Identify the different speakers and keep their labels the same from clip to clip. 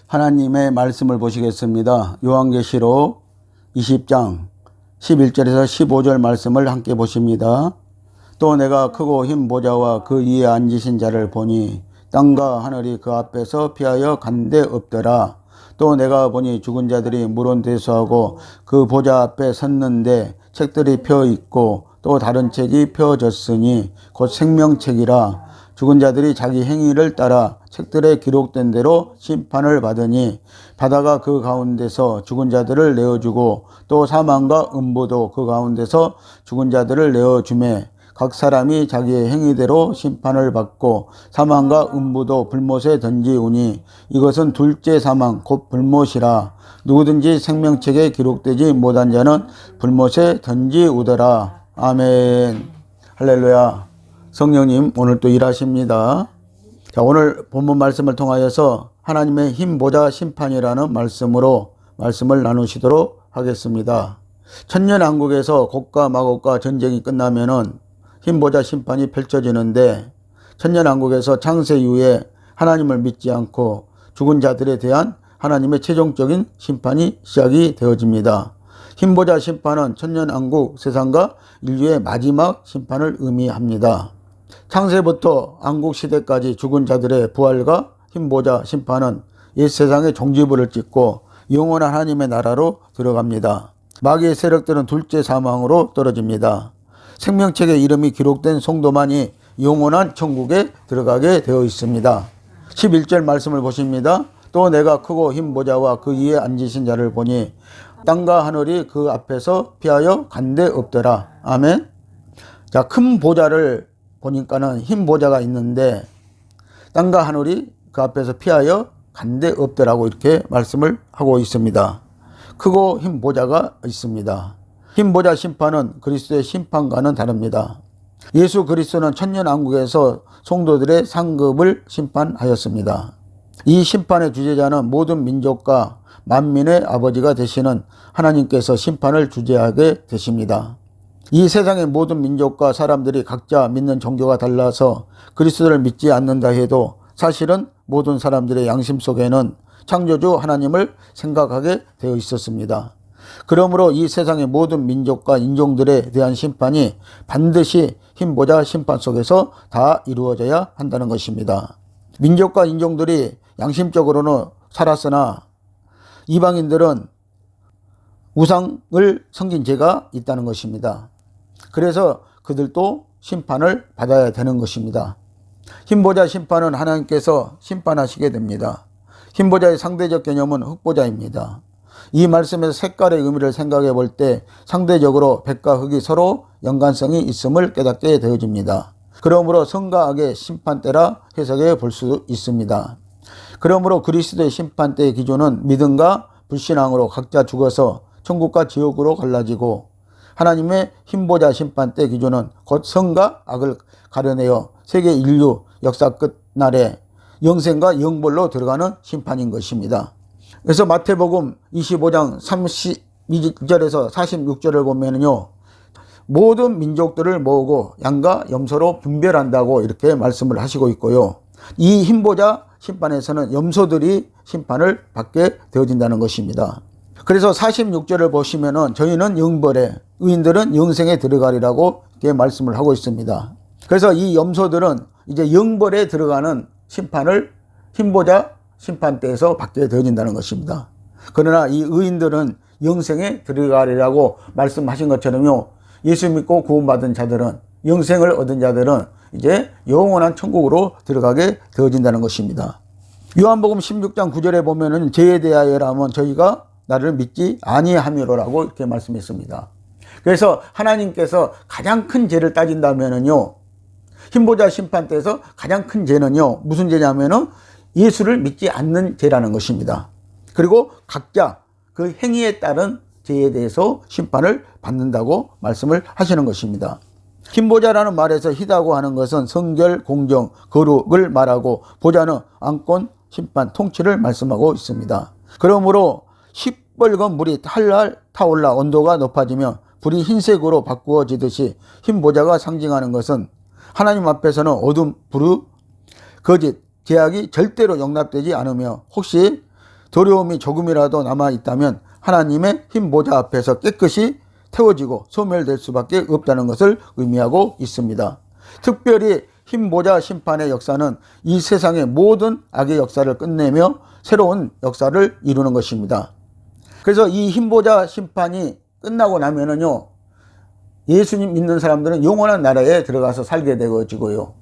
Speaker 1: 하나님의 말씀을 보시겠습니다. 요한계시록 20장 11절에서 15절 말씀을 함께 보십니다. 또 내가 크고 흰 보좌와 그 위에 앉으신 자를 보니 땅과 하늘이 그 앞에서 피하여 간 데 없더라. 또 내가 보니 죽은 자들이 물은 대수하고 그 보좌 앞에 섰는데 책들이 펴 있고 또 다른 책이 펴졌으니 곧 생명책이라. 죽은 자들이 자기 행위를 따라 책들에 기록된 대로 심판을 받으니 바다가 그 가운데서 죽은 자들을 내어주고 또 사망과 음부도 그 가운데서 죽은 자들을 내어주매 각 사람이 자기의 행위대로 심판을 받고 사망과 음부도 불못에 던지우니 이것은 둘째 사망 곧 불못이라. 누구든지 생명책에 기록되지 못한 자는 불못에 던지우더라. 아멘. 할렐루야. 성령님 오늘 또 일하십니다. 자, 오늘 본문 말씀을 통하여서 하나님의 흰 보좌 심판이라는 말씀으로 말씀을 나누시도록 하겠습니다. 천년왕국에서 곡과 마곡과 전쟁이 끝나면은 흰 보좌 심판이 펼쳐지는데, 천년왕국에서 창세 이후에 하나님을 믿지 않고 죽은 자들에 대한 하나님의 최종적인 심판이 시작이 되어집니다. 흰 보좌 심판은 천년왕국 세상과 인류의 마지막 심판을 의미합니다. 창세부터 왕국시대까지 죽은 자들의 부활과 흰 보좌 심판은 옛 세상의 종지부를 찍고 영원한 하나님의 나라로 들어갑니다. 마귀의 세력들은 둘째 사망으로 떨어집니다. 생명책에 이름이 기록된 성도만이 영원한 천국에 들어가게 되어 있습니다. 11절 말씀을 보십니다. 또 내가 크고 흰 보좌와 그 위에 앉으신 자를 보니 땅과 하늘이 그 앞에서 피하여 간 데 없더라. 아멘. 자, 큰 보좌를 보니까는 흰 보좌가 있는데 땅과 하늘이 그 앞에서 피하여 간 데 없더라고 이렇게 말씀을 하고 있습니다. 크고 흰 보좌가 있습니다. 흰 보좌 심판은 그리스도의 심판과는 다릅니다. 예수 그리스도는 천년왕국에서 성도들의 상급을 심판하였습니다. 이 심판의 주재자는 모든 민족과 만민의 아버지가 되시는 하나님께서 심판을 주재하게 되십니다. 이 세상의 모든 민족과 사람들이 각자 믿는 종교가 달라서 그리스도를 믿지 않는다 해도 사실은 모든 사람들의 양심 속에는 창조주 하나님을 생각하게 되어 있었습니다. 그러므로 이 세상의 모든 민족과 인종들에 대한 심판이 반드시 흰 보좌 심판 속에서 다 이루어져야 한다는 것입니다. 민족과 인종들이 양심적으로는 살았으나 이방인들은 우상을 섬긴 죄가 있다는 것입니다. 그래서 그들도 심판을 받아야 되는 것입니다. 흰 보좌 심판은 하나님께서 심판하시게 됩니다. 흰 보좌의 상대적 개념은 흑보좌입니다. 이 말씀에서 색깔의 의미를 생각해 볼 때 상대적으로 백과 흑이 서로 연관성이 있음을 깨닫게 되어집니다. 그러므로 선과 악의 심판대라 해석해 볼 수 있습니다. 그러므로 그리스도의 심판대의 기준은 믿음과 불신앙으로 각자 죽어서 천국과 지옥으로 갈라지고, 하나님의 흰 보좌 심판대 기준은 곧 선과 악을 가려내어 세계 인류 역사 끝날에 영생과 영벌로 들어가는 심판인 것입니다. 그래서 마태복음 25장 32절에서 46절을 보면요, 모든 민족들을 모으고 양과 염소로 분별한다고 이렇게 말씀을 하시고 있고요. 이 흰 보좌 심판에서는 염소들이 심판을 받게 되어진다는 것입니다. 그래서 46절을 보시면은 저희는 영벌에, 의인들은 영생에 들어가리라고 이렇게 말씀을 하고 있습니다. 그래서 이 염소들은 이제 영벌에 들어가는 심판을 흰 보좌 심판대에서 받게 되어진다는 것입니다. 그러나 이 의인들은 영생에 들어가리라고 말씀하신 것처럼요, 예수 믿고 구원받은 자들은, 영생을 얻은 자들은 이제 영원한 천국으로 들어가게 되어진다는 것입니다. 요한복음 16장 9절에 보면은 죄에 대하여라면 저희가 나를 믿지 아니함이로라고 이렇게 말씀했습니다. 그래서 하나님께서 가장 큰 죄를 따진다면은요, 흰보좌 심판대에서 가장 큰 죄는요, 무슨 죄냐면은 예수를 믿지 않는 죄라는 것입니다. 그리고 각자 그 행위에 따른 죄에 대해서 심판을 받는다고 말씀을 하시는 것입니다. 흰보좌라는 말에서 희다고 하는 것은 성결, 공정, 거룩을 말하고, 보좌는 안건, 심판, 통치를 말씀하고 있습니다. 그러므로 시뻘건 물이 탈날 타올라 온도가 높아지며 불이 흰색으로 바꾸어지듯이 흰 보좌가 상징하는 것은 하나님 앞에서는 어둠, 불의, 거짓, 죄악이 절대로 용납되지 않으며 혹시 두려움이 조금이라도 남아 있다면 하나님의 흰 보좌 앞에서 깨끗이 태워지고 소멸될 수밖에 없다는 것을 의미하고 있습니다. 특별히 흰 보좌 심판의 역사는 이 세상의 모든 악의 역사를 끝내며 새로운 역사를 이루는 것입니다. 그래서 이 흰 보좌 심판이 끝나고 나면은요, 예수님 믿는 사람들은 영원한 나라에 들어가서 살게 되어지고요.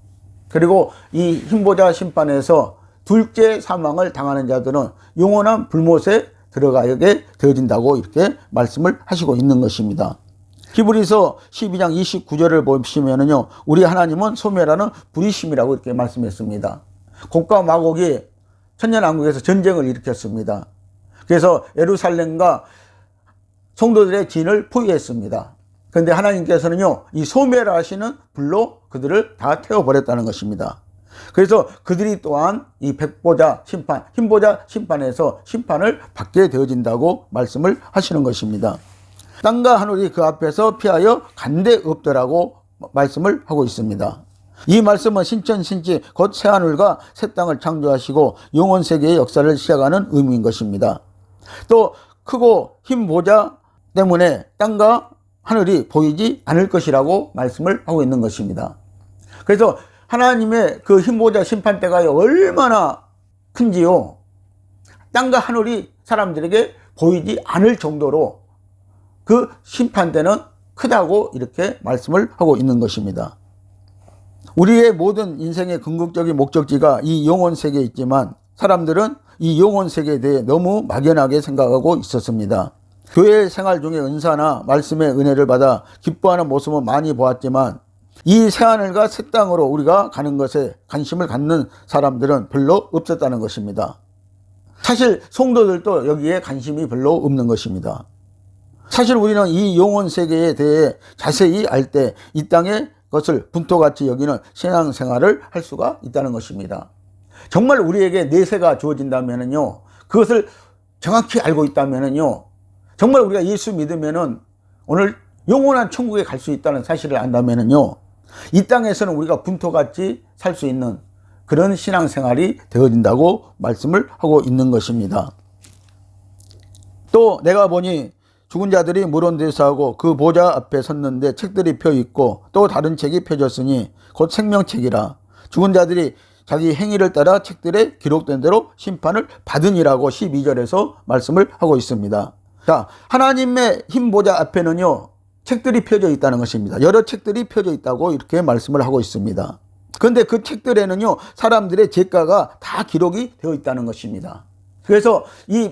Speaker 1: 그리고 이 흰 보좌 심판에서 둘째 사망을 당하는 자들은 영원한 불못에 들어가게 되어진다고 이렇게 말씀을 하시고 있는 것입니다. 히브리서 12장 29절을 보시면은요, 우리 하나님은 소멸하는 불이심이라고 이렇게 말씀했습니다. 곡과 마곡이 천년왕국에서 전쟁을 일으켰습니다. 그래서 예루살렘과 성도들의 진을 포위했습니다. 그런데 하나님께서는요, 이 소멸하시는 불로 그들을 다 태워버렸다는 것입니다. 그래서 그들이 또한 이 백보자 심판, 흰보자 심판에서 심판을 받게 되어진다고 말씀을 하시는 것입니다. 땅과 하늘이 그 앞에서 피하여 간데 없더라고 말씀을 하고 있습니다. 이 말씀은 신천신지 곧 새하늘과 새 땅을 창조하시고 영원세계의 역사를 시작하는 의미인 것입니다. 또 크고 흰 보좌 때문에 땅과 하늘이 보이지 않을 것이라고 말씀을 하고 있는 것입니다. 그래서 하나님의 그 흰 보좌 심판 때가 얼마나 큰지요, 땅과 하늘이 사람들에게 보이지 않을 정도로 그 심판 때는 크다고 이렇게 말씀을 하고 있는 것입니다. 우리의 모든 인생의 궁극적인 목적지가 이 영혼 세계에 있지만 사람들은 이 영혼 세계에 대해 너무 막연하게 생각하고 있었습니다. 교회 생활 중에 은사나 말씀의 은혜를 받아 기뻐하는 모습은 많이 보았지만 이 새하늘과 새 땅으로 우리가 가는 것에 관심을 갖는 사람들은 별로 없었다는 것입니다. 사실 성도들도 여기에 관심이 별로 없는 것입니다. 사실 우리는 이 영혼 세계에 대해 자세히 알 때 이 땅의 것을 분토같이 여기는 신앙생활을 할 수가 있다는 것입니다. 정말 우리에게 내세가 주어진다면요, 그것을 정확히 알고 있다면요, 정말 우리가 예수 믿으면은 오늘 영원한 천국에 갈 수 있다는 사실을 안다면요, 이 땅에서는 우리가 분토같이 살 수 있는 그런 신앙생활이 되어진다고 말씀을 하고 있는 것입니다. 또 내가 보니 죽은 자들이 물온대사하고 그 보좌 앞에 섰는데 책들이 펴 있고 또 다른 책이 펴졌으니 곧 생명책이라. 죽은 자들이 자기 행위를 따라 책들에 기록된 대로 심판을 받으니라고 12절에서 말씀을 하고 있습니다. 자, 하나님의 흰 보좌 앞에는요, 책들이 펴져 있다는 것입니다. 여러 책들이 펴져 있다고 이렇게 말씀을 하고 있습니다. 그런데 그 책들에는요, 사람들의 죄가가 다 기록이 되어 있다는 것입니다. 그래서 이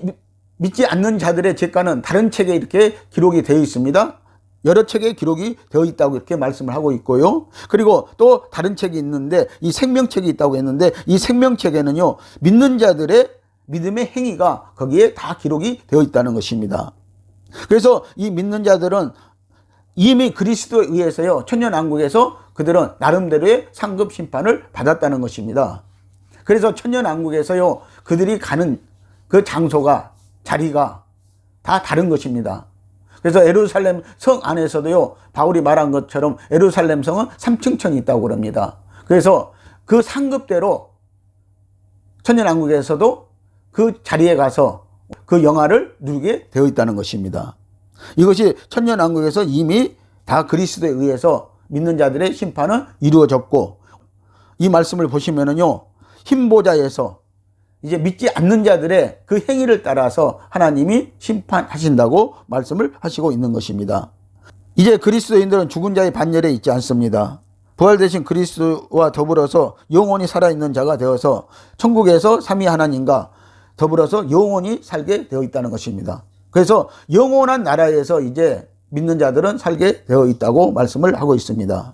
Speaker 1: 믿지 않는 자들의 죄가는 다른 책에 이렇게 기록이 되어 있습니다. 여러 책에 기록이 되어 있다고 이렇게 말씀을 하고 있고요. 그리고 또 다른 책이 있는데 이 생명책이 있다고 했는데 이 생명책에는요, 믿는 자들의 믿음의 행위가 거기에 다 기록이 되어 있다는 것입니다. 그래서 이 믿는 자들은 이미 그리스도에 의해서요, 천년왕국에서 그들은 나름대로의 상급 심판을 받았다는 것입니다. 그래서 천년왕국에서요, 그들이 가는 그 장소가, 자리가 다 다른 것입니다. 그래서 예루살렘 성 안에서도요, 바울이 말한 것처럼 예루살렘 성은 3층천이 있다고 그럽니다. 그래서 그 상급대로 천년왕국에서도 그 자리에 가서 그 영화를 누리게 되어 있다는 것입니다. 이것이 천년왕국에서 이미 다 그리스도에 의해서 믿는 자들의 심판은 이루어졌고, 이 말씀을 보시면은요, 흰 보좌에서 이제 믿지 않는 자들의 그 행위를 따라서 하나님이 심판하신다고 말씀을 하시고 있는 것입니다. 이제 그리스도인들은 죽은 자의 반열에 있지 않습니다. 부활되신 그리스도와 더불어서 영원히 살아있는 자가 되어서 천국에서 삼위 하나님과 더불어서 영원히 살게 되어 있다는 것입니다. 그래서 영원한 나라에서 이제 믿는 자들은 살게 되어 있다고 말씀을 하고 있습니다.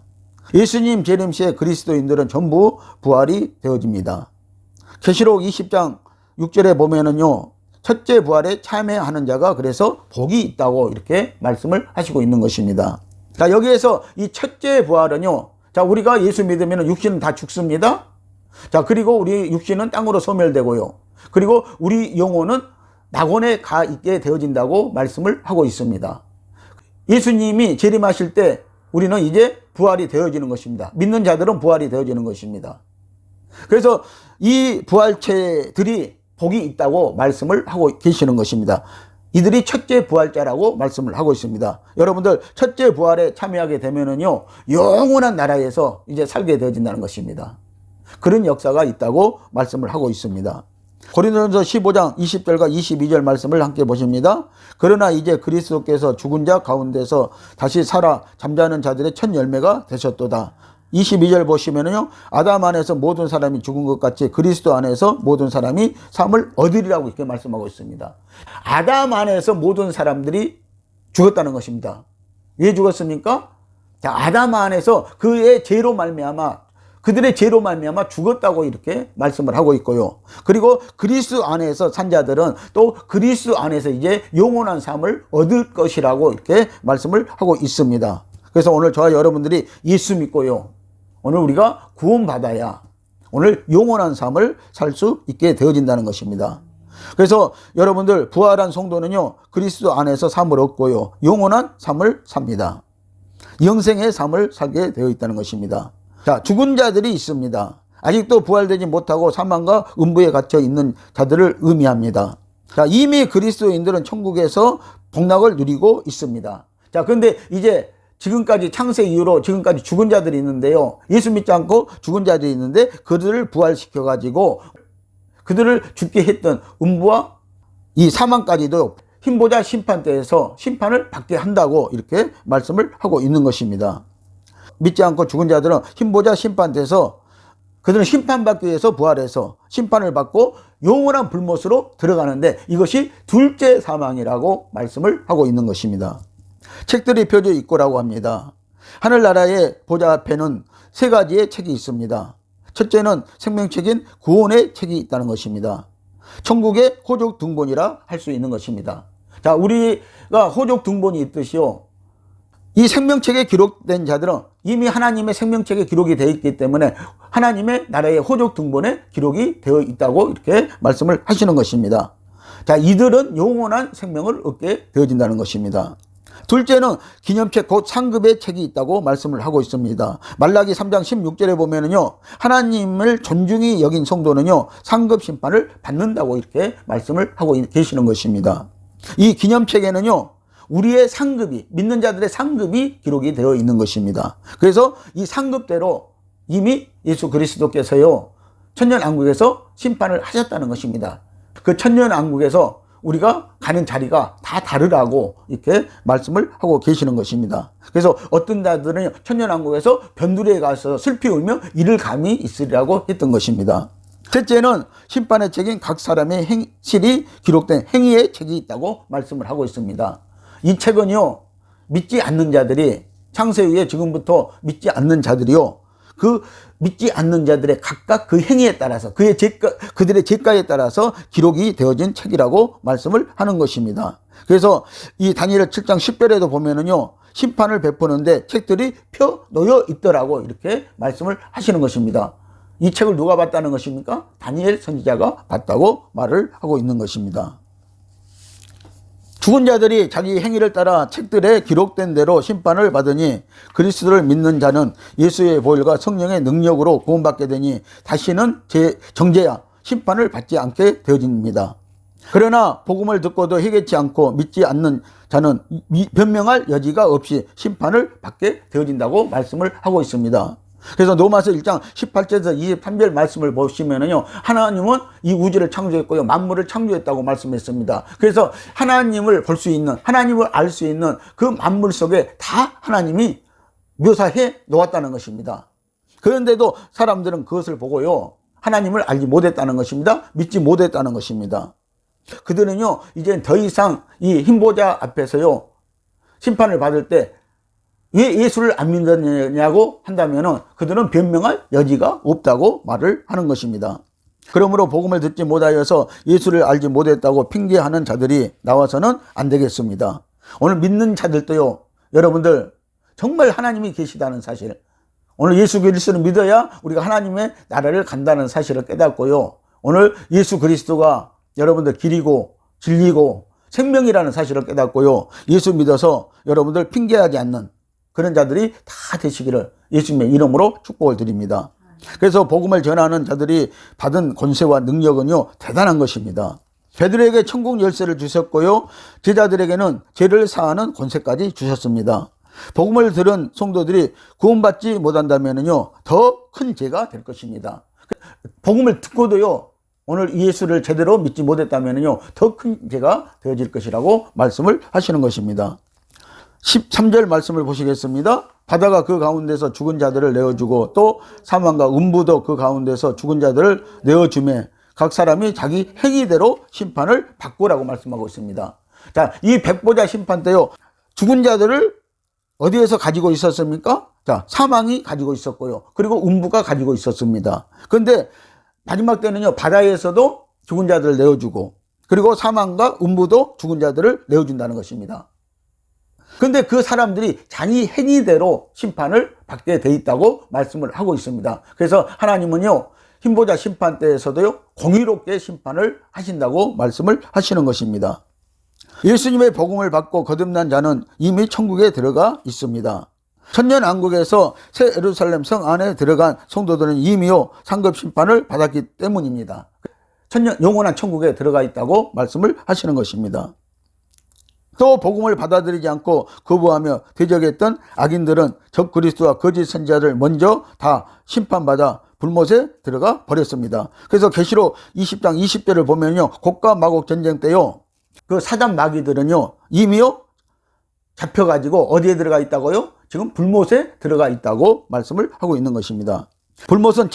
Speaker 1: 예수님 재림 시에 그리스도인들은 전부 부활이 되어집니다. 계시록 20장 6절에 보면은요, 첫째 부활에 참여하는 자가 그래서 복이 있다고 이렇게 말씀을 하시고 있는 것입니다. 자, 여기에서 이 첫째 부활은요, 자, 우리가 예수 믿으면 육신은 다 죽습니다. 자, 그리고 우리 육신은 땅으로 소멸되고요. 그리고 우리 영혼은 낙원에 가 있게 되어진다고 말씀을 하고 있습니다. 예수님이 재림하실 때 우리는 이제 부활이 되어지는 것입니다. 믿는 자들은 부활이 되어지는 것입니다. 그래서 이 부활체들이 복이 있다고 말씀을 하고 계시는 것입니다. 이들이 첫째 부활자라고 말씀을 하고 있습니다. 여러분들 첫째 부활에 참여하게 되면은요, 영원한 나라에서 이제 살게 되어진다는 것입니다. 그런 역사가 있다고 말씀을 하고 있습니다. 고린도전서 15장 20절과 22절 말씀을 함께 보십니다. 그러나 이제 그리스도께서 죽은 자 가운데서 다시 살아 잠자는 자들의 첫 열매가 되셨도다. 22절 보시면은요, 아담 안에서 모든 사람이 죽은 것 같이 그리스도 안에서 모든 사람이 삶을 얻으리라고 이렇게 말씀하고 있습니다. 아담 안에서 모든 사람들이 죽었다는 것입니다. 왜 죽었습니까? 자, 아담 안에서 그의 죄로 말미암아, 그들의 죄로 말미암아 죽었다고 이렇게 말씀을 하고 있고요. 그리고 그리스도 안에서 산 자들은 또 그리스도 안에서 이제 영원한 삶을 얻을 것이라고 이렇게 말씀을 하고 있습니다. 그래서 오늘 저와 여러분들이 예수 믿고요, 오늘 우리가 구원받아야 오늘 영원한 삶을 살 수 있게 되어진다는 것입니다. 그래서 여러분들 부활한 성도는요, 그리스도 안에서 삶을 얻고요, 영원한 삶을 삽니다. 영생의 삶을 살게 되어 있다는 것입니다. 자, 죽은 자들이 있습니다. 아직도 부활되지 못하고 사망과 음부에 갇혀 있는 자들을 의미합니다. 자, 이미 그리스도인들은 천국에서 복락을 누리고 있습니다. 자, 그런데 이제 지금까지 창세 이후로 지금까지 죽은 자들이 있는데요, 예수 믿지 않고 죽은 자들이 있는데 그들을 부활시켜 가지고 그들을 죽게 했던 음부와 이 사망까지도 흰보자 심판대에서 심판을 받게 한다고 이렇게 말씀을 하고 있는 것입니다. 믿지 않고 죽은 자들은 흰보자 심판대에서 그들은 심판받기 위해서 부활해서 심판을 받고 영원한 불못으로 들어가는데 이것이 둘째 사망이라고 말씀을 하고 있는 것입니다. 책들이 펴져 있고라고 합니다. 하늘나라의 보좌 앞에는 세 가지의 책이 있습니다. 첫째는 생명책인 구원의 책이 있다는 것입니다. 천국의 호족 등본이라 할 수 있는 것입니다. 자, 우리가 호족 등본이 있듯이요, 이 생명책에 기록된 자들은 이미 하나님의 생명책에 기록이 되어 있기 때문에 하나님의 나라의 호족 등본에 기록이 되어 있다고 이렇게 말씀을 하시는 것입니다. 자, 이들은 영원한 생명을 얻게 되어진다는 것입니다. 둘째는 기념책 곧 상급의 책이 있다고 말씀을 하고 있습니다. 말라기 3장 16절에 보면은요, 하나님을 존중히 여긴 성도는요, 상급 심판을 받는다고 이렇게 말씀을 하고 계시는 것입니다. 이 기념책에는요, 우리의 상급이, 믿는 자들의 상급이 기록이 되어 있는 것입니다. 그래서 이 상급대로 이미 예수 그리스도께서요, 천년왕국에서 심판을 하셨다는 것입니다. 그 천년왕국에서 우리가 가는 자리가 다 다르다고 이렇게 말씀을 하고 계시는 것입니다. 그래서 어떤 자들은 천년왕국에서 변두리에 가서 슬피 울며 이를 감이 있으리라고 했던 것입니다. 셋째는 심판의 책인 각 사람의 행실이 기록된 행위의 책이 있다고 말씀을 하고 있습니다. 이 책은요, 믿지 않는 자들이 창세 후에 지금부터 믿지 않는 자들이요, 그 믿지 않는 자들의 각각 그 행위에 따라서 그들의 죄가에 따라서 기록이 되어진 책이라고 말씀을 하는 것입니다. 그래서 이 다니엘 7장 10절에도 보면은요, 심판을 베푸는데 책들이 펴 놓여 있더라고 이렇게 말씀을 하시는 것입니다. 이 책을 누가 봤다는 것입니까? 다니엘 선지자가 봤다고 말을 하고 있는 것입니다. 죽은 자들이 자기 행위를 따라 책들에 기록된 대로 심판을 받으니 그리스도를 믿는 자는 예수의 보혈과 성령의 능력으로 구원받게 되니 다시는 정죄야 심판을 받지 않게 되어집니다. 그러나 복음을 듣고도 회개치 않고 믿지 않는 자는 변명할 여지가 없이 심판을 받게 되어진다고 말씀을 하고 있습니다. 그래서 로마서 1장 18절에서 23절 말씀을 보시면은요, 하나님은 이 우주를 창조했고요, 만물을 창조했다고 말씀했습니다. 그래서 하나님을 볼 수 있는, 하나님을 알 수 있는 그 만물 속에 다 하나님이 묘사해 놓았다는 것입니다. 그런데도 사람들은 그것을 보고요, 하나님을 알지 못했다는 것입니다. 믿지 못했다는 것입니다. 그들은요, 이제 더 이상 이 흰보자 앞에서요, 심판을 받을 때 왜 예수를 안 믿느냐고 한다면은 그들은 변명할 여지가 없다고 말을 하는 것입니다. 그러므로 복음을 듣지 못하여서 예수를 알지 못했다고 핑계하는 자들이 나와서는 안 되겠습니다. 오늘 믿는 자들도요, 여러분들 정말 하나님이 계시다는 사실, 오늘 예수 그리스도를 믿어야 우리가 하나님의 나라를 간다는 사실을 깨닫고요, 오늘 예수 그리스도가 여러분들 길이고 진리고 생명이라는 사실을 깨닫고요, 예수 믿어서 여러분들 핑계하지 않는 그런 자들이 다 되시기를 예수님의 이름으로 축복을 드립니다. 그래서 복음을 전하는 자들이 받은 권세와 능력은요, 대단한 것입니다. 베드로에게 천국 열쇠를 주셨고요, 제자들에게는 죄를 사하는 권세까지 주셨습니다. 복음을 들은 성도들이 구원받지 못한다면요, 더 큰 죄가 될 것입니다. 복음을 듣고도요, 오늘 예수를 제대로 믿지 못했다면요, 더 큰 죄가 되어질 것이라고 말씀을 하시는 것입니다. 13절 말씀을 보시겠습니다. 바다가 그 가운데서 죽은 자들을 내어주고 또 사망과 음부도 그 가운데서 죽은 자들을 내어주매 각 사람이 자기 행위대로 심판을 받고라고 말씀하고 있습니다. 자, 이 백보자 심판 때요, 죽은 자들을 어디에서 가지고 있었습니까? 자, 사망이 가지고 있었고요, 그리고 음부가 가지고 있었습니다. 그런데 마지막 때는요, 바다에서도 죽은 자들을 내어주고 그리고 사망과 음부도 죽은 자들을 내어준다는 것입니다. 그런데 그 사람들이 자기 행위대로 심판을 받게 돼 있다고 말씀을 하고 있습니다. 그래서 하나님은요, 흰보자 심판 때에서도요, 공의롭게 심판을 하신다고 말씀을 하시는 것입니다. 예수님의 복음을 받고 거듭난 자는 이미 천국에 들어가 있습니다. 천년왕국에서 새 예루살렘 성 안에 들어간 성도들은 이미요 상급 심판을 받았기 때문입니다. 영원한 천국에 들어가 있다고 말씀을 하시는 것입니다. 또 복음을 받아들이지 않고 거부하며 대적했던 악인들은 적 그리스도와 거짓 선지자를 먼저 다 심판받아 불못에 들어가 버렸습니다. 그래서 계시록 20장 20절을 보면요, 곡과 마곡 전쟁 때요, 그 사단 마귀들은요 이미요 잡혀가지고 어디에 들어가 있다고요? 지금 불못에 들어가 있다고 말씀을 하고 있는 것입니다. 불못은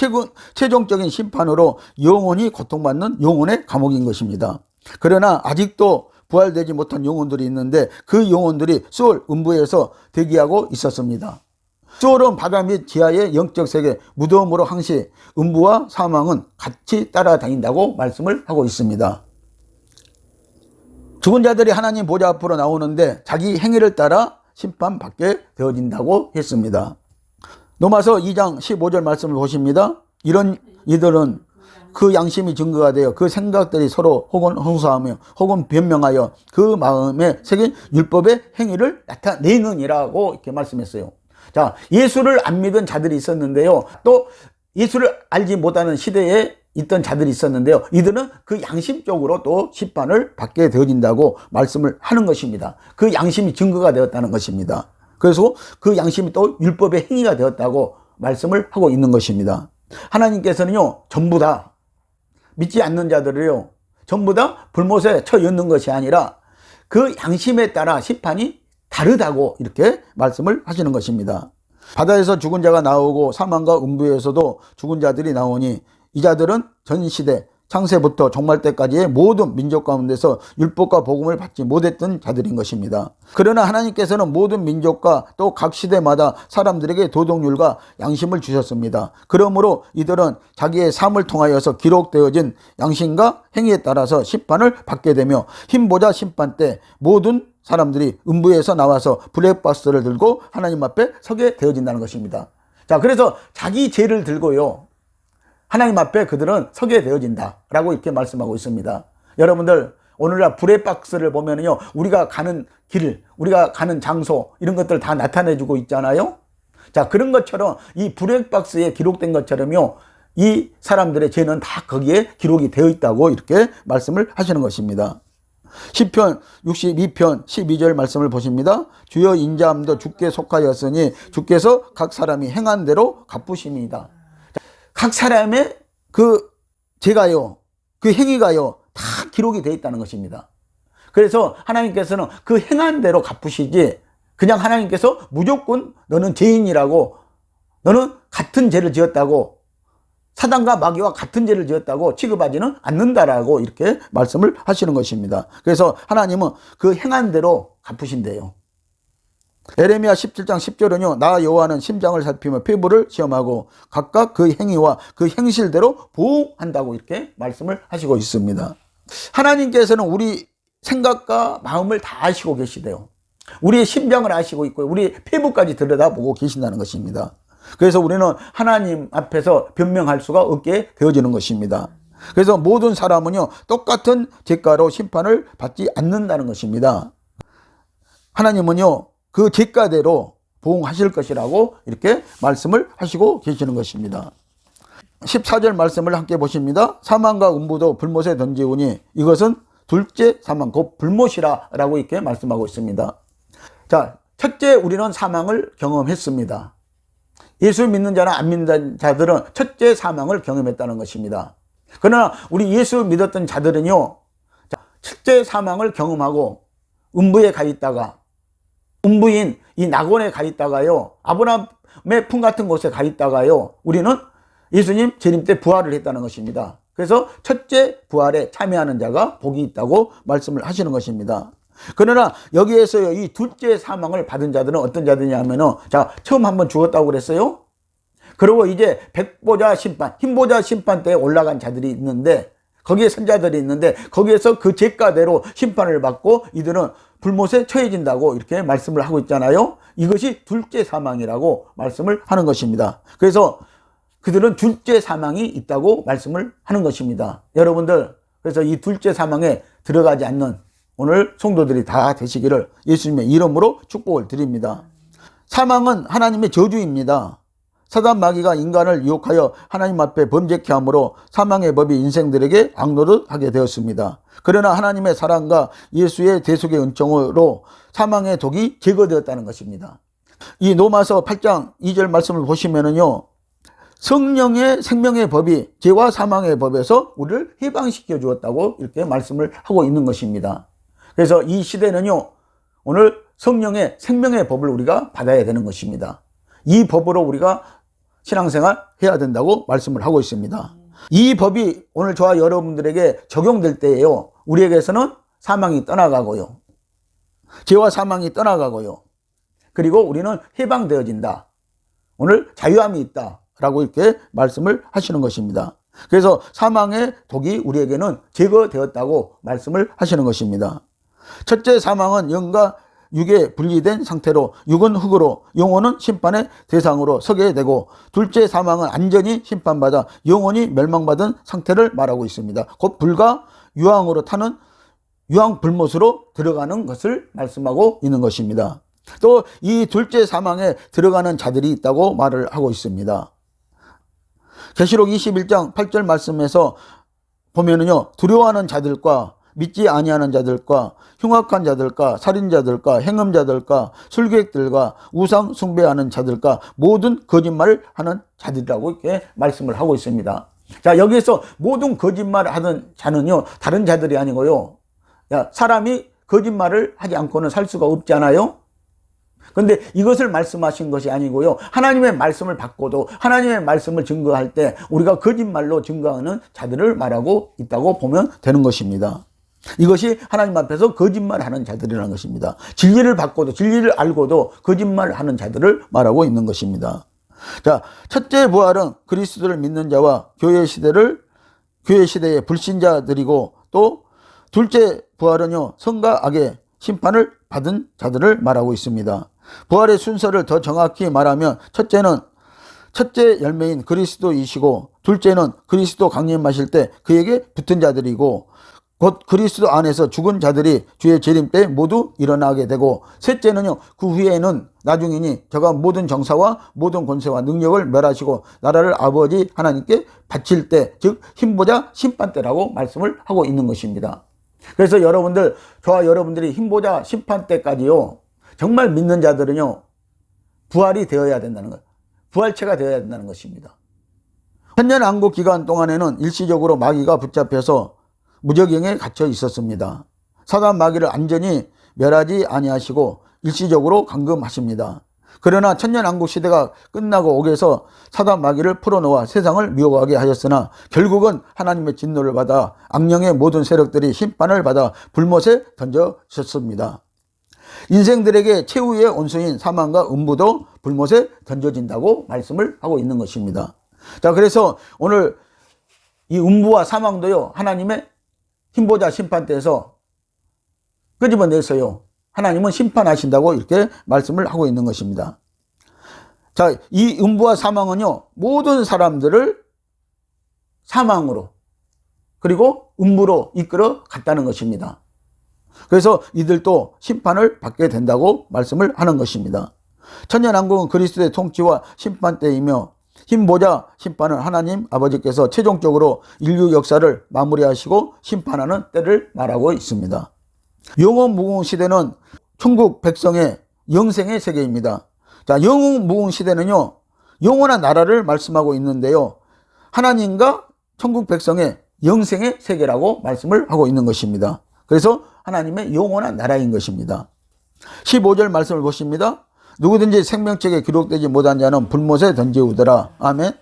Speaker 1: 최종적인 심판으로 영원히 고통받는 영혼의 감옥인 것입니다. 그러나 아직도 부활되지 못한 영혼들이 있는데 그 영혼들이 수월 음부에서 대기하고 있었습니다. 수월은 바다 및 지하의 영적 세계 무덤으로 항시 음부와 사망은 같이 따라다닌다고 말씀을 하고 있습니다. 죽은 자들이 하나님 보좌 앞으로 나오는데 자기 행위를 따라 심판받게 되어진다고 했습니다. 로마서 2장 15절 말씀을 보십니다. 이런 이들은 그 양심이 증거가 되어 그 생각들이 서로 혹은 홍수하며 혹은 변명하여 그 마음에 새긴 율법의 행위를 나타내느니라고 이렇게 말씀했어요. 자, 예수를 안 믿은 자들이 있었는데요, 또 예수를 알지 못하는 시대에 있던 자들이 있었는데요, 이들은 그 양심적으로 또 심판을 받게 되어진다고 말씀을 하는 것입니다. 그 양심이 증거가 되었다는 것입니다. 그래서 그 양심이 또 율법의 행위가 되었다고 말씀을 하고 있는 것입니다. 하나님께서는요, 전부 다 믿지 않는 자들을요, 전부 다 불못에 쳐넣는 것이 아니라 그 양심에 따라 심판이 다르다고 이렇게 말씀을 하시는 것입니다. 바다에서 죽은 자가 나오고 사망과 음부에서도 죽은 자들이 나오니 이 자들은 전 시대 창세부터 종말 때까지의 모든 민족 가운데서 율법과 복음을 받지 못했던 자들인 것입니다. 그러나 하나님께서는 모든 민족과 또 각 시대마다 사람들에게 도덕률과 양심을 주셨습니다. 그러므로 이들은 자기의 삶을 통하여서 기록되어진 양심과 행위에 따라서 심판을 받게 되며 흰보자 심판 때 모든 사람들이 음부에서 나와서 블랙박스를 들고 하나님 앞에 서게 되어진다는 것입니다. 자, 그래서 자기 죄를 들고요, 하나님 앞에 그들은 서게 되어진다라고 이렇게 말씀하고 있습니다. 여러분들, 오늘날 블랙박스를 보면요, 우리가 가는 길, 우리가 가는 장소, 이런 것들 다 나타내주고 있잖아요. 자, 그런 것처럼 이 블랙박스에 기록된 것처럼요, 이 사람들의 죄는 다 거기에 기록이 되어 있다고 이렇게 말씀을 하시는 것입니다. 시편 62편 12절 말씀을 보십니다. 주여 인자함도 주께 속하였으니 주께서 각 사람이 행한 대로 갚으심이다. 각 사람의 그 죄가요, 그 행위가요, 다 기록이 되어 있다는 것입니다. 그래서 하나님께서는 그 행한 대로 갚으시지, 그냥 하나님께서 무조건 너는 죄인이라고, 너는 같은 죄를 지었다고, 사단과 마귀와 같은 죄를 지었다고 취급하지는 않는다라고 이렇게 말씀을 하시는 것입니다. 그래서 하나님은 그 행한 대로 갚으신대요. 에레미야 17장 10절은요, 나 여호와는 심장을 살피며 피부를 시험하고 각각 그 행위와 그 행실대로 보응한다고 이렇게 말씀을 하시고 있습니다. 하나님께서는 우리 생각과 마음을 다 아시고 계시대요. 우리의 심장을 아시고 있고 우리 피부까지 들여다보고 계신다는 것입니다. 그래서 우리는 하나님 앞에서 변명할 수가 없게 되어지는 것입니다. 그래서 모든 사람은요, 똑같은 죄가로 심판을 받지 않는다는 것입니다. 하나님은요, 그 죄가대로 보응하실 것이라고 이렇게 말씀을 하시고 계시는 것입니다. 14절 말씀을 함께 보십니다. 사망과 음부도 불못에 던지우니 이것은 둘째 사망, 곧 불못이라 라고 이렇게 말씀하고 있습니다. 자, 첫째 우리는 사망을 경험했습니다. 예수 믿는 자나 안 믿는 자들은 첫째 사망을 경험했다는 것입니다. 그러나 우리 예수 믿었던 자들은요, 첫째 사망을 경험하고 음부에 가 있다가, 음부인 이 낙원에 가 있다가요, 아브라함의 품 같은 곳에 가 있다가요, 우리는 예수님 재림 때 부활을 했다는 것입니다. 그래서 첫째 부활에 참여하는 자가 복이 있다고 말씀을 하시는 것입니다. 그러나 여기에서 이 둘째 사망을 받은 자들은 어떤 자들이냐면은, 자, 처음 한번 죽었다고 그랬어요. 그리고 이제 백보자 심판, 흰보자 심판 때에 올라간 자들이 있는데, 거기에 선자들이 있는데, 거기에서 그 죄가대로 심판을 받고 이들은 불못에 처해진다고 이렇게 말씀을 하고 있잖아요. 이것이 둘째 사망이라고 말씀을 하는 것입니다. 그래서 그들은 둘째 사망이 있다고 말씀을 하는 것입니다. 여러분들, 그래서 이 둘째 사망에 들어가지 않는 오늘 성도들이 다 되시기를 예수님의 이름으로 축복을 드립니다. 사망은 하나님의 저주입니다. 사단 마귀가 인간을 유혹하여 하나님 앞에 범죄케 함으로 사망의 법이 인생들에게 악노릇하게 되었습니다. 그러나 하나님의 사랑과 예수의 대속의 은총으로 사망의 독이 제거되었다는 것입니다. 이 로마서 8장 2절 말씀을 보시면은요, 성령의 생명의 법이 죄와 사망의 법에서 우리를 해방시켜 주었다고 이렇게 말씀을 하고 있는 것입니다. 그래서 이 시대는요, 오늘 성령의 생명의 법을 우리가 받아야 되는 것입니다. 이 법으로 우리가 신앙생활 해야 된다고 말씀을 하고 있습니다. 이 법이 오늘 저와 여러분들에게 적용될 때에요, 우리에게서는 사망이 떠나가고요, 죄와 사망이 떠나가고요, 그리고 우리는 해방되어진다, 오늘 자유함이 있다 라고 이렇게 말씀을 하시는 것입니다. 그래서 사망의 독이 우리에게는 제거되었다고 말씀을 하시는 것입니다. 첫째 사망은 영과 육에 분리된 상태로 육은 흙으로 영혼은 심판의 대상으로 서게 되고, 둘째 사망은 완전히 심판받아 영혼이 멸망받은 상태를 말하고 있습니다. 곧 불과 유황으로 타는 유황불못으로 들어가는 것을 말씀하고 있는 것입니다. 또 이 둘째 사망에 들어가는 자들이 있다고 말을 하고 있습니다. 계시록 21장 8절 말씀에서 보면은요, 두려워하는 자들과 믿지 아니하는 자들과 흉악한 자들과 살인자들과 행음자들과 술객들과 우상 숭배하는 자들과 모든 거짓말을 하는 자들이라고 이렇게 말씀을 하고 있습니다. 자, 여기에서 모든 거짓말을 하는 자는요, 다른 자들이 아니고요, 사람이 거짓말을 하지 않고는 살 수가 없잖아요. 그런데 이것을 말씀하신 것이 아니고요, 하나님의 말씀을 받고도 하나님의 말씀을 증거할 때 우리가 거짓말로 증거하는 자들을 말하고 있다고 보면 되는 것입니다. 이것이 하나님 앞에서 거짓말하는 자들이라는 것입니다. 진리를 받고도, 진리를 알고도 거짓말하는 자들을 말하고 있는 것입니다. 자, 첫째 부활은 그리스도를 믿는 자와 교회 시대의 불신자들이고, 또 둘째 부활은요, 성과 악의 심판을 받은 자들을 말하고 있습니다. 부활의 순서를 더 정확히 말하면, 첫째 열매인 그리스도이시고, 둘째는 그리스도 강림하실 때 그에게 붙은 자들이고, 곧 그리스도 안에서 죽은 자들이 주의 재림 때 모두 일어나게 되고, 셋째는요, 그 후에는 나중이니 저가 모든 정사와 모든 권세와 능력을 멸하시고 나라를 아버지 하나님께 바칠 때, 즉 흰보자 심판 때라고 말씀을 하고 있는 것입니다. 그래서 여러분들, 저와 여러분들이 흰보자 심판 때까지요, 정말 믿는 자들은요, 부활이 되어야 된다는 것, 부활체가 되어야 된다는 것입니다. 천년왕국 기간 동안에는 일시적으로 마귀가 붙잡혀서 무적영에 갇혀 있었습니다. 사단 마귀를 완전히 멸하지 아니하시고 일시적으로 감금하십니다. 그러나 천년왕국 시대가 끝나고 옥에서 사단 마귀를 풀어놓아 세상을 미워하게 하셨으나, 결국은 하나님의 진노를 받아 악령의 모든 세력들이 심판을 받아 불못에 던져졌습니다. 인생들에게 최후의 원수인 사망과 음부도 불못에 던져진다고 말씀을 하고 있는 것입니다. 자, 그래서 오늘 이 음부와 사망도요, 하나님의 흰보자 심판 때에서 끄집어내서요, 하나님은 심판하신다고 이렇게 말씀을 하고 있는 것입니다. 자, 이 음부와 사망은요, 모든 사람들을 사망으로 그리고 음부로 이끌어 갔다는 것입니다. 그래서 이들도 심판을 받게 된다고 말씀을 하는 것입니다. 천년왕국은 그리스도의 통치와 심판 때이며, 흰보자 심판은 하나님 아버지께서 최종적으로 인류 역사를 마무리하시고 심판하는 때를 말하고 있습니다. 영원무궁 시대는 천국 백성의 영생의 세계입니다. 자, 영원무궁 시대는요, 영원한 나라를 말씀하고 있는데요, 하나님과 천국 백성의 영생의 세계라고 말씀을 하고 있는 것입니다. 그래서 하나님의 영원한 나라인 것입니다. 15절 말씀을 보십니다. 누구든지 생명책에 기록되지 못한 자는 불못에 던지우더라. 아멘.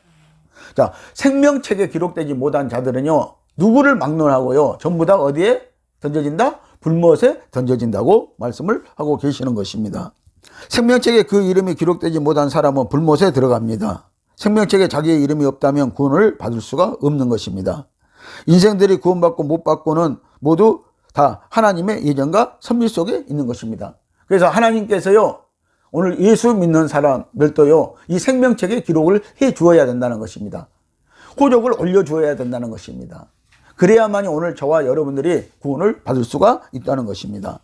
Speaker 1: 자, 생명책에 기록되지 못한 자들은요, 누구를 막론하고요, 전부 다 어디에 던져진다? 불못에 던져진다고 말씀을 하고 계시는 것입니다. 생명책에 그 이름이 기록되지 못한 사람은 불못에 들어갑니다. 생명책에 자기의 이름이 없다면 구원을 받을 수가 없는 것입니다. 인생들이 구원받고 못 받고는 모두 다 하나님의 예정과 섭리 속에 있는 것입니다. 그래서 하나님께서요, 오늘 예수 믿는 사람들도요, 이 생명책에 기록을 해 주어야 된다는 것입니다. 호적을 올려주어야 된다는 것입니다. 그래야만이 오늘 저와 여러분들이 구원을 받을 수가 있다는 것입니다.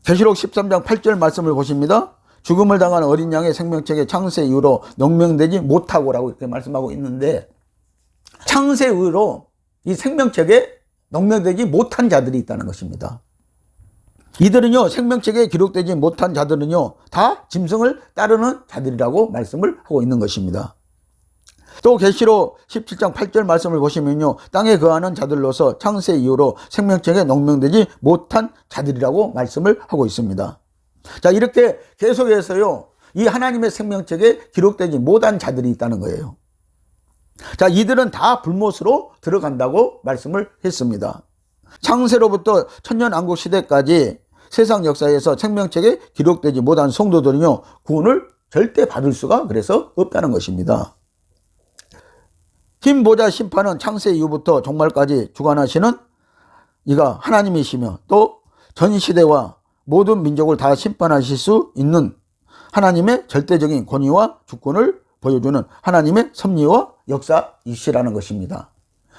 Speaker 1: 계시록 13장 8절 말씀을 보십니다. 죽음을 당한 어린 양의 생명책에 창세 이후로 농명되지 못하고라고 이렇게 말씀하고 있는데, 창세 이후로 이 생명책에 농명되지 못한 자들이 있다는 것입니다. 이들은요, 생명책에 기록되지 못한 자들은요, 다 짐승을 따르는 자들이라고 말씀을 하고 있는 것입니다. 또 계시록 17장 8절 말씀을 보시면요, 땅에 거하는 자들로서 창세 이후로 생명책에 농명되지 못한 자들이라고 말씀을 하고 있습니다. 자, 이렇게 계속해서요, 이 하나님의 생명책에 기록되지 못한 자들이 있다는 거예요. 자, 이들은 다 불못으로 들어간다고 말씀을 했습니다. 창세로부터 천년왕국 시대까지 세상 역사에서 생명책에 기록되지 못한 성도들은요, 구원을 절대 받을 수가 그래서 없다는 것입니다. 흰보자 심판은 창세 이후부터 종말까지 주관하시는 이가 하나님이시며, 또 전 시대와 모든 민족을 다 심판하실 수 있는 하나님의 절대적인 권위와 주권을 보여주는 하나님의 섭리와 역사이시라는 것입니다.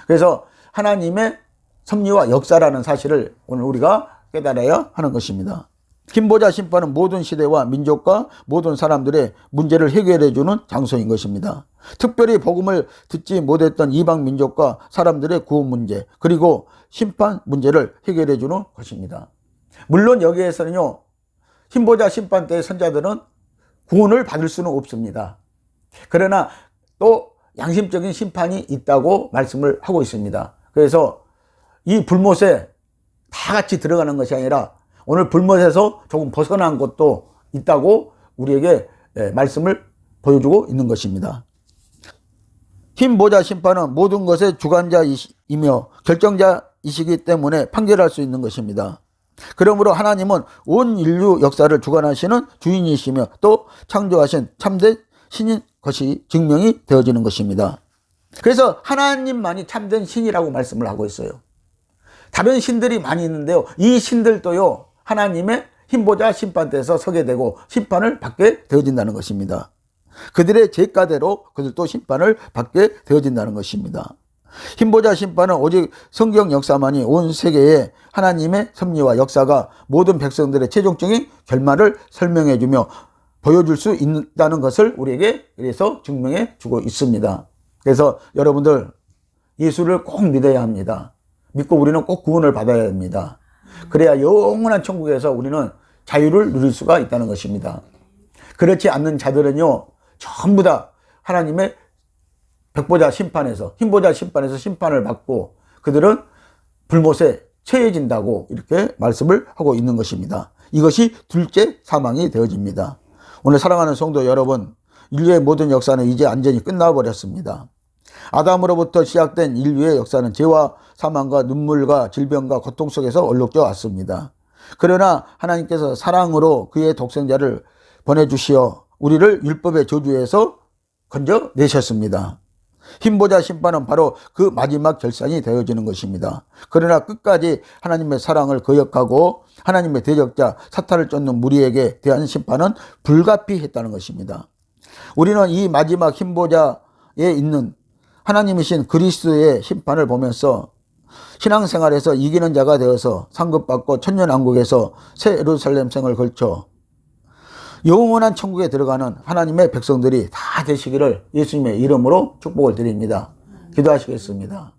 Speaker 1: 그래서 하나님의 섭리와 역사라는 사실을 오늘 우리가 깨달아야 하는 것입니다. 흰보자 심판은 모든 시대와 민족과 모든 사람들의 문제를 해결해 주는 장소인 것입니다. 특별히 복음을 듣지 못했던 이방 민족과 사람들의 구원 문제, 그리고 심판 문제를 해결해 주는 것입니다. 물론 여기에서는요, 흰보자 심판 때의 선자들은 구원을 받을 수는 없습니다. 그러나 또 양심적인 심판이 있다고 말씀을 하고 있습니다. 그래서 이 불못에 다 같이 들어가는 것이 아니라 오늘 불못에서 조금 벗어난 것도 있다고 우리에게 말씀을 보여주고 있는 것입니다. 흰보자 심판은 모든 것의 주관자이며 결정자이시기 때문에 판결할 수 있는 것입니다. 그러므로 하나님은 온 인류 역사를 주관하시는 주인이시며, 또 창조하신 참된 신인 것이 증명이 되어지는 것입니다. 그래서 하나님만이 참된 신이라고 말씀을 하고 있어요. 다른 신들이 많이 있는데요, 이 신들도요, 하나님의 흰보자 심판대에서 서게 되고 심판을 받게 되어진다는 것입니다. 그들의 죄가대로 그들도 심판을 받게 되어진다는 것입니다. 흰보자 심판은 오직 성경 역사만이 온 세계에 하나님의 섭리와 역사가 모든 백성들의 최종적인 결말을 설명해 주며 보여줄 수 있다는 것을 우리에게 그래서 증명해 주고 있습니다. 그래서 여러분들, 예수를 꼭 믿어야 합니다. 믿고 우리는 꼭 구원을 받아야 됩니다. 그래야 영원한 천국에서 우리는 자유를 누릴 수가 있다는 것입니다. 그렇지 않는 자들은요, 전부 다 하나님의 백보자 심판에서, 흰보자 심판에서 심판을 받고 그들은 불못에 처해진다고 이렇게 말씀을 하고 있는 것입니다. 이것이 둘째 사망이 되어집니다. 오늘 사랑하는 성도 여러분, 인류의 모든 역사는 이제 완전히 끝나버렸습니다. 아담으로부터 시작된 인류의 역사는 죄와 사망과 눈물과 질병과 고통 속에서 얼룩져 왔습니다. 그러나 하나님께서 사랑으로 그의 독생자를 보내주시어 우리를 율법의 저주에서 건져내셨습니다. 흰보자 심판은 바로 그 마지막 결산이 되어지는 것입니다. 그러나 끝까지 하나님의 사랑을 거역하고 하나님의 대적자 사탄을 쫓는 무리에게 대한 심판은 불가피했다는 것입니다. 우리는 이 마지막 흰보자에 있는 하나님이신 그리스도의 심판을 보면서 신앙생활에서 이기는 자가 되어서 상급받고 천년왕국에서 새 예루살렘 생을 걸쳐 영원한 천국에 들어가는 하나님의 백성들이 다 되시기를 예수님의 이름으로 축복을 드립니다. 기도하시겠습니다.